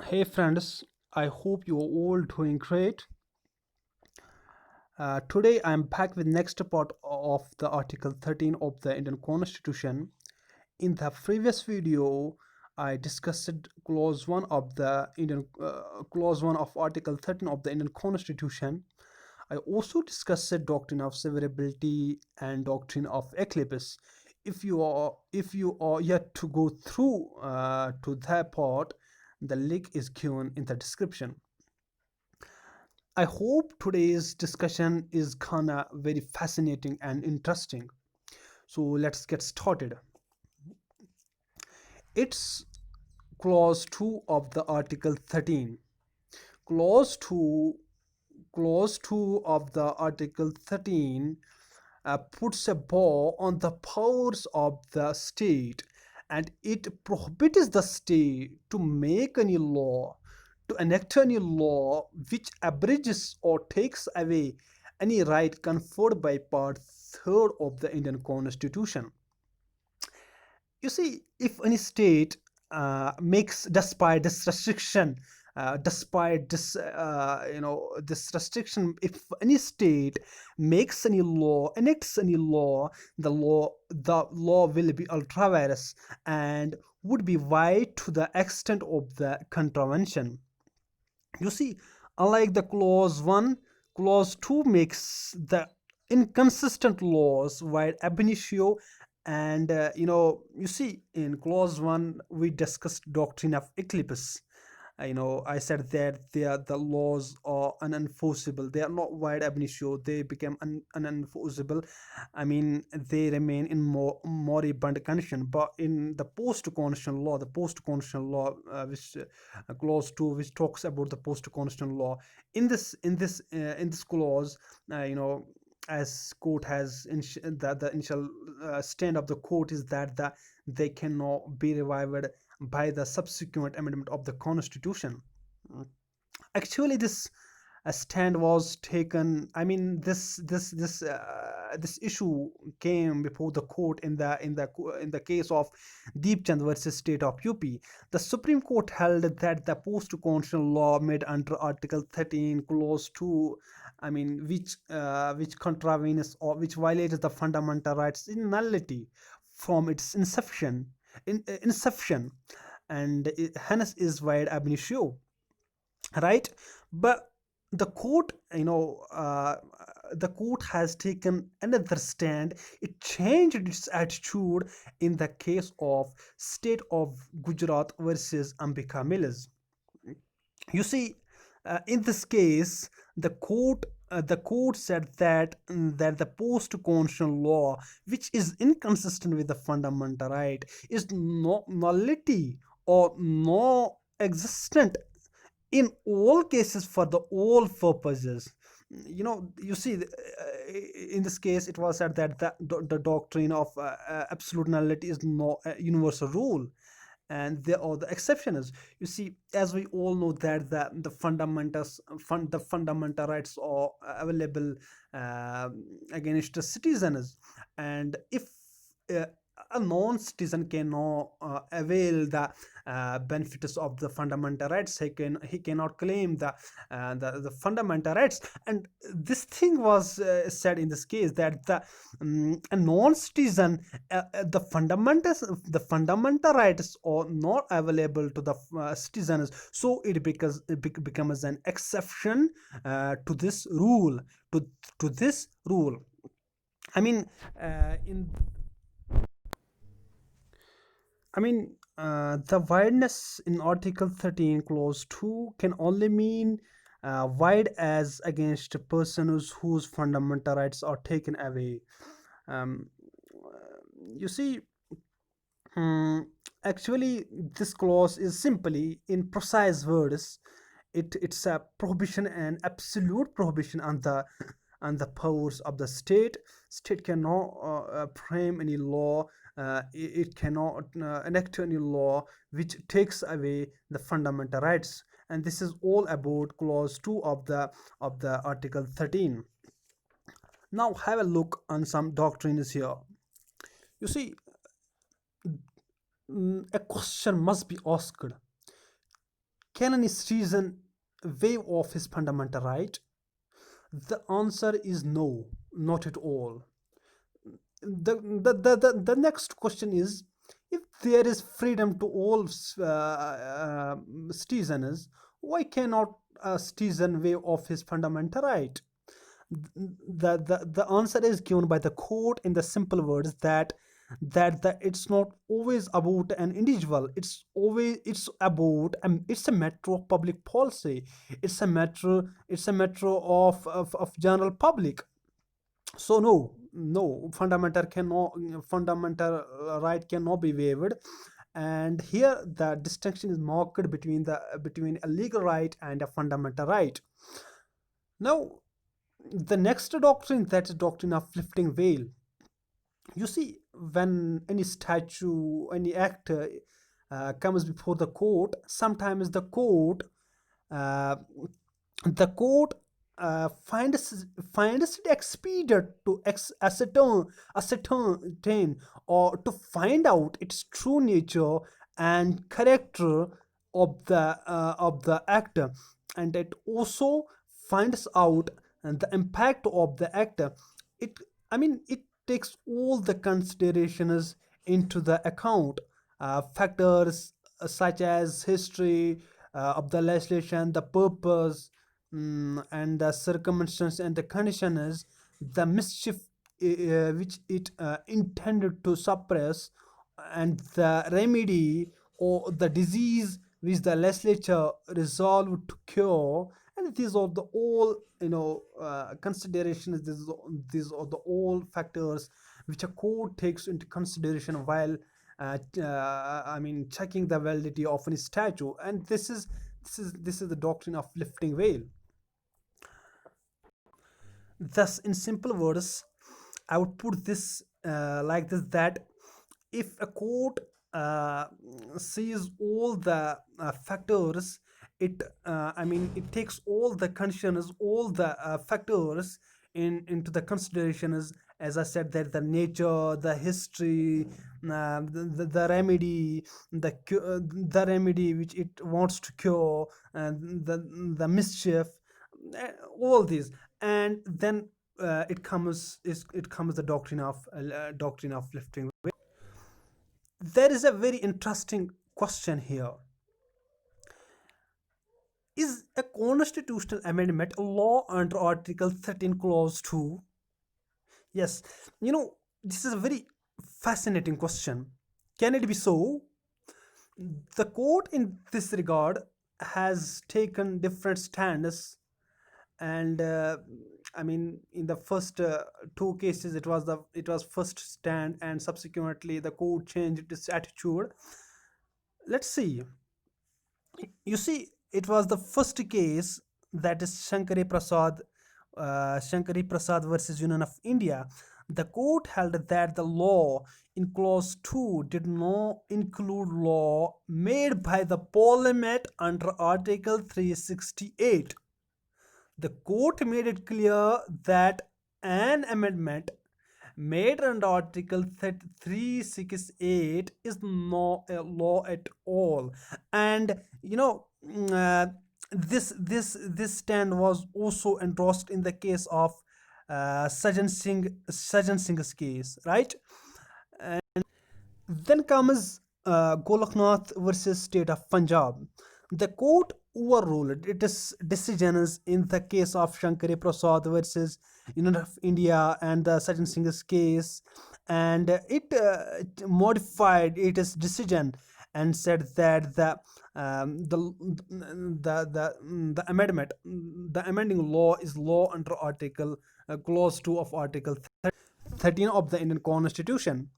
Hey friends, I hope you are all doing great. Today I am back with next part of the Article 13 of the Indian Constitution. In the previous video, I discussed Clause 1 of Clause 1 of Article 13 of the Indian Constitution. I also discussed doctrine of severability and doctrine of eclipse. If you are yet to go through to that part, the link is given in the description. I hope today's discussion is gonna very fascinating and interesting. So let's get started. It's clause 2 of the article 13. Clause 2 clause 2 of the article 13 puts a bar on the powers of the state, and it prohibits the state to make any law, to enact any law which abridges or takes away any right conferred by part 3rd of the Indian Constitution. You see, if any state makes, despite this restriction, despite this this restriction, if any state makes any law, enacts any law, the law will be ultra vires and would be wide to the extent of the contravention. You see, unlike the clause 1, clause 2 makes the inconsistent laws wide ab initio. And you see, in clause 1 we discussed doctrine of eclipse. I said that the laws are unenforceable, they are not wide ab initio, they become unenforceable. I mean, they remain in moribund condition. But in the post-constitutional law, which clause 2, which talks about the post-constitutional law, in this clause, as court has the initial stand of the court is that they cannot be revived by the subsequent amendment of the constitution. Actually, this stand was taken. I mean, this issue came before the court in the case of Deep Chand versus State of UP. The Supreme Court held that the post-constitutional law made under Article 13, Clause 2, I mean, which contravenes or which violates the fundamental rights in nullity from its inception, and hence is wide ab initio, right? But the court, the court has taken another stand. It changed its attitude in the case of State of Gujarat versus Ambika Millers. You see, in this case, the court said that the post-constitutional law, which is inconsistent with the fundamental right, is no nullity or no existent in all cases for the all purposes. You see, in this case it was said that the doctrine of absolute nullity is no universal rule, and there are the exceptions. You see, as we all know that the fundamental rights are available uh, against the citizens. And if uh, a non-citizen cannot avail the benefits of the fundamental rights, he cannot claim the fundamental rights. And this thing was said in this case that a non-citizen, the fundamental rights are not available to the citizens, so it becomes an exception to this rule, to this rule. I mean, in I mean, the wideness in Article 13, Clause 2 can only mean wide as against persons whose fundamental rights are taken away. Um, you see, mm, actually, this clause is simply, in precise words, it's a prohibition, an absolute prohibition on the powers of the state. State cannot frame any law. It cannot enact any law which takes away the fundamental rights. And this is all about clause 2 of the article 13. Now have a look on some doctrines here. You see, a question must be asked: can any citizen waive off his fundamental right? The answer is no, not at all. The next question is, if there is freedom to all citizens, why cannot a citizen waive off his fundamental right? The answer is given by the court in the simple words that it's not always about an individual, it's about it's a matter of public policy, it's a matter of general public. So no, fundamental right cannot be waived. And here the distinction is marked between a legal right and a fundamental right. Now, the next doctrine, that's doctrine of lifting veil. You see, when any statue, any act comes before the court, sometimes uh, the court finds it expedient to ascertain or to find out its true nature and character of the actor, and it also finds out the impact of the actor. It I mean it takes all the considerations into the account, factors such as history of the legislation, the purpose, and the circumstances and the conditions, the mischief which it intended to suppress, and the remedy or the disease which the legislature resolved to cure. And these are the all considerations. These are the all factors which a court takes into consideration while checking the validity of any statute. And this is the doctrine of lifting veil. Thus, in simple words, I would put this like this: that if a court uh, sees all the factors, it takes all the conditions, all the factors into the considerations. As I said, that the nature, the history, the remedy, the remedy which it wants to cure, and the mischief, all these. And then it comes the doctrine of lifting. There is a very interesting question here: is a constitutional amendment a law under Article 13 Clause 2? Yes, this is a very fascinating question. Can it be so? The court in this regard has taken different stands, and in the first two cases, it was first stand, and subsequently the court changed its attitude. Let's see. You see, it was the first case, that is Shankari Prasad versus Union of India. The court held that the law in clause 2 did not include law made by the parliament under Article 368. The court made it clear that an amendment made under Article 368 is not a law at all. And this stand was also endorsed in the case of Sajan Singh's case, right? Then comes Golaknath versus State of Punjab. The court overruled its decisions in the case of Shankari Prasad versus Union of India and the Sajan Singh's case, and it modified its decision and said that the amendment, the amending law is law under Article Clause 2 of Article 13 of the Indian Constitution.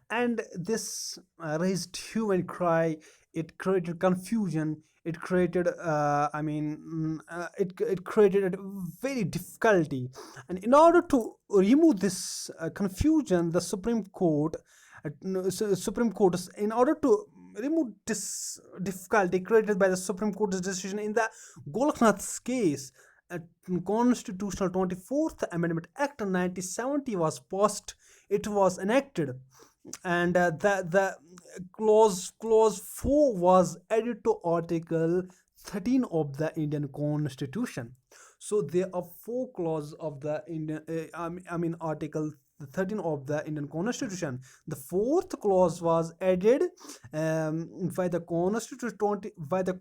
And this raised hue and cry. It created confusion. It created it created a very difficulty. And in order to remove this confusion, the Supreme Court, in order to remove this difficulty created by the Supreme Court's decision in the Golaknath's case, a Constitutional 24th Amendment Act 1970 was passed. It was enacted, and the clause 4 was added to Article 13 of the Indian Constitution. So there are four clauses of the Indian, Article 13 of the Indian Constitution. The fourth clause was added by the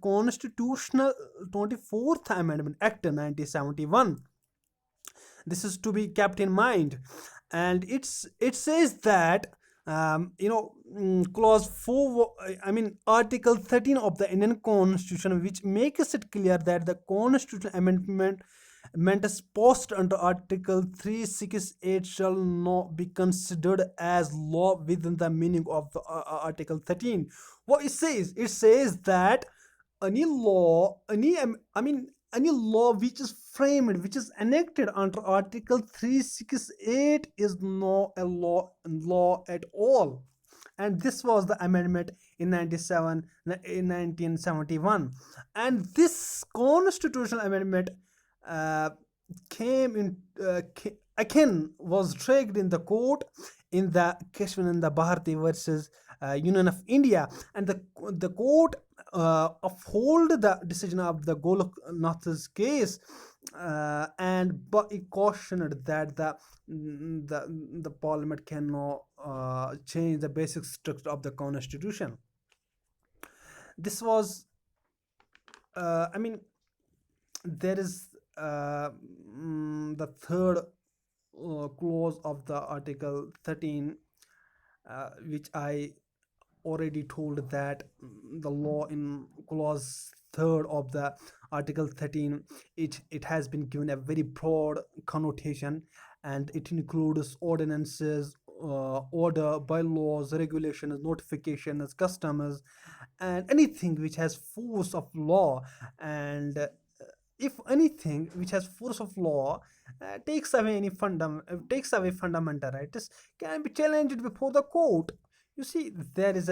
Constitutional 24th Amendment Act 1971. This is to be kept in mind, and it says that clause 4, article 13 of the Indian Constitution, which makes it clear that the constitutional amendment is passed under article 368 shall not be considered as law within the meaning of the article 13. What it says that any law, any law which is framed, which is enacted under Article 368 is not a law at all. And this was the amendment in 1971. And this constitutional amendment uh, came in again was dragged in the court in the Kashmir and the Bharati versus Union of India, and the court uphold the decision of the Goloknath's case, and but it cautioned that the parliament cannot change the basic structure of the constitution. This was, I mean, there is the third clause of the Article 13, which I already told that the law in clause third of the Article 13, it has been given a very broad connotation, and it includes ordinances, order, bylaws, regulations, notifications, customs, and anything which has force of law. And if anything which has force of law takes away fundamental rights, can be challenged before the court. You see, there is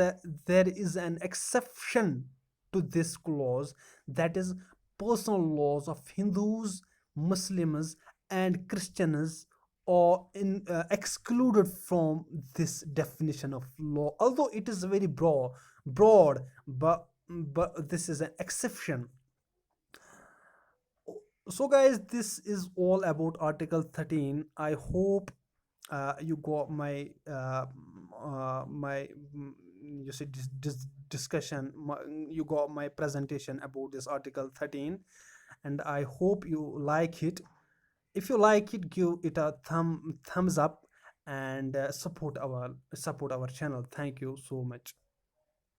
an exception to this clause, that is personal laws of Hindus, Muslims, and Christians are excluded from this definition of law, although it is very broad, but this is an exception. So guys, this is all about Article 13. I hope you got my you see this discussion, you got my presentation about this Article 13, and I hope you like it. If you like it, give it a thumbs up, and support our channel. Thank you so much.